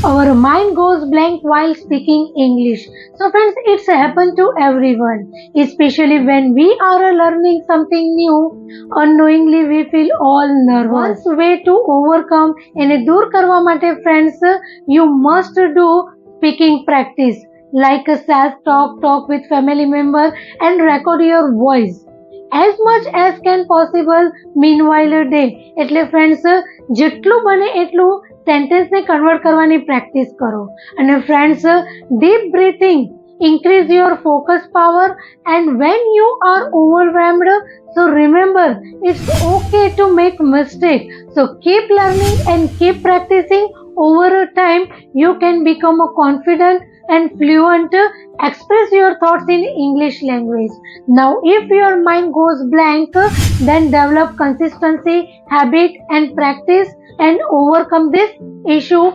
our mind goes blank while speaking English. So friends, it's happened to everyone, especially when we are learning something new. Unknowingly, we feel all nervous. One way to overcome એને દૂર કરવા માટે friends, you must do speaking practice like a talk with family member and record your voice as much as can possible meanwhile a day. એટલે friends, જેટલું બને એટલું sentence ને convert કરવાની પ્રેક્ટિસ કરો. અને friends, deep breathing increase your focus power, and when you are overwhelmed, so remember it's okay to make mistake. So keep learning and keep practicing. Over a time you can become a confident and fluent, express your thoughts in English language. Now if your mind goes blank, then develop consistency, habit and practice and overcome this issue.